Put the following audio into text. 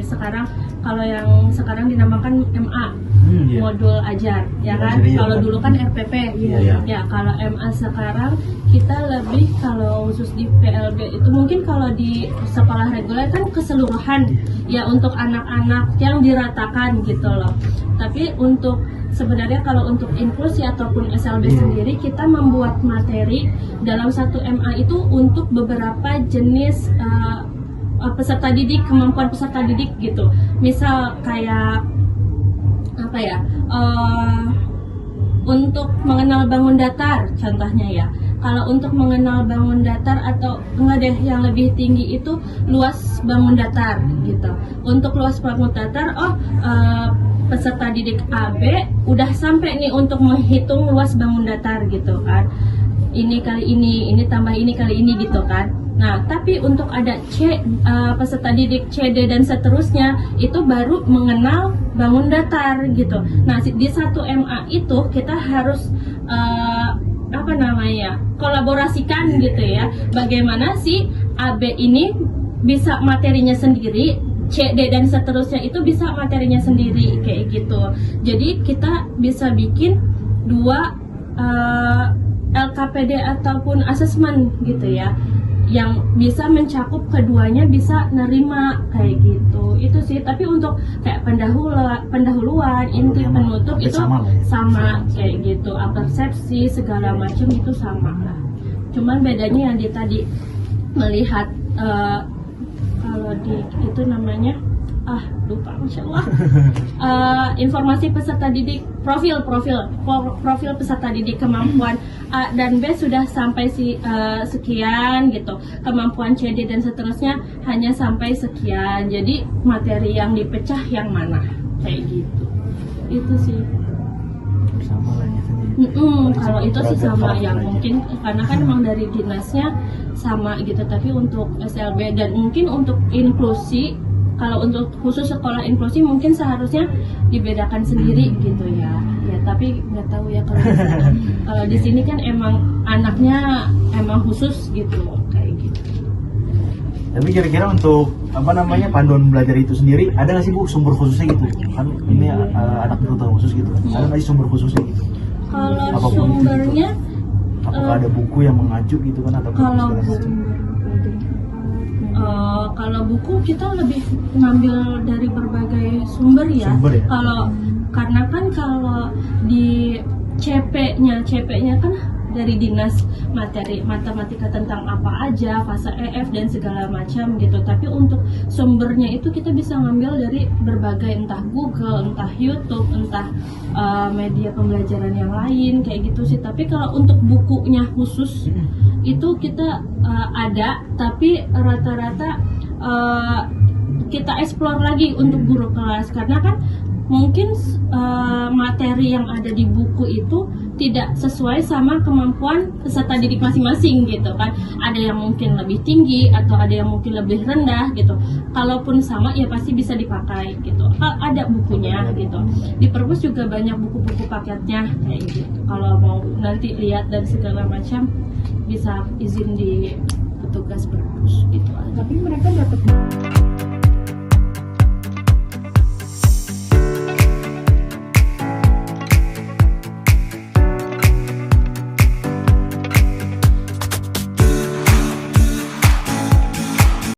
sekarang kalau yang sekarang dinamakan MA, modul ajar, ya kan? Kalau dulu kan RPP, ya kalau MA sekarang kita lebih kalau khusus di PLB itu mungkin kalau di sekolah reguler kan keseluruhan ya untuk anak-anak yang diratakan gitu loh. Tapi untuk sebenarnya kalau untuk inklusi ataupun SLB sendiri kita membuat materi dalam satu MA itu untuk beberapa jenis peserta didik, kemampuan peserta didik gitu. Misal kayak apa ya, untuk mengenal bangun datar contohnya ya. Kalau untuk mengenal bangun datar atau enggak deh yang lebih tinggi itu luas bangun datar gitu. Untuk luas bangun datar, peserta didik AB udah sampai nih untuk menghitung luas bangun datar gitu kan. Ini kali ini tambah ini kali ini gitu kan. Nah, tapi untuk ada peserta didik CD dan seterusnya itu baru mengenal bangun datar gitu. Nah, di satu MA itu kita harus kolaborasikan gitu ya. Bagaimana si AB ini bisa materinya sendiri, CD dan seterusnya itu bisa materinya sendiri kayak gitu. Jadi kita bisa bikin dua LKPD ataupun asesmen gitu ya, yang bisa mencakup keduanya bisa nerima kayak gitu. Itu sih, tapi untuk kayak pendahuluan, inti, penutup itu sama kayak gitu. Persepsi segala macam itu sama lah. Cuman bedanya yang tadi melihat kalau di itu namanya lupa, Masya Allah. Informasi peserta didik, profil peserta didik, kemampuan A dan B sudah sampai sekian gitu, kemampuan CD dan seterusnya hanya sampai sekian. Jadi materi yang dipecah yang mana kayak gitu. Itu sih sama lah ya. Kalau itu sih sama ya, mungkin karena kan emang dari dinasnya sama gitu. Tapi untuk SLB dan mungkin untuk inklusi, kalau untuk khusus sekolah inklusi mungkin seharusnya dibedakan sendiri gitu ya. Ya tapi nggak tahu ya kalau di sini kan emang anaknya emang khusus gitu kayak gitu. Tapi kira-kira untuk panduan belajar itu sendiri ada nggak sih Bu sumber khususnya gitu? Kan ini anak berkebutuhan khusus gitu. Ada nggak sih sumber khususnya gitu? Kalau sumbernya apakah ada buku yang mengacu gitu kan atau kalau buku kita lebih ngambil dari berbagai sumber ya. Karena kan kalau di CP-nya kan dari dinas materi matematika tentang apa aja, fase EF dan segala macam gitu. Tapi untuk sumbernya itu kita bisa ngambil dari berbagai, entah Google, entah YouTube, entah media pembelajaran yang lain kayak gitu sih. Tapi kalau untuk bukunya khusus itu kita ada, tapi rata-rata kita explore lagi untuk guru kelas, karena kan mungkin materi yang ada di buku itu tidak sesuai sama kemampuan peserta didik masing-masing gitu kan. Ada yang mungkin lebih tinggi atau ada yang mungkin lebih rendah gitu. Kalaupun sama ya pasti bisa dipakai gitu. Ada bukunya gitu. Di perpus juga banyak buku-buku paketnya kayak gitu. Kalau mau nanti lihat dan segala macam bisa izin di petugas perpus gitu aja. Tapi mereka dapat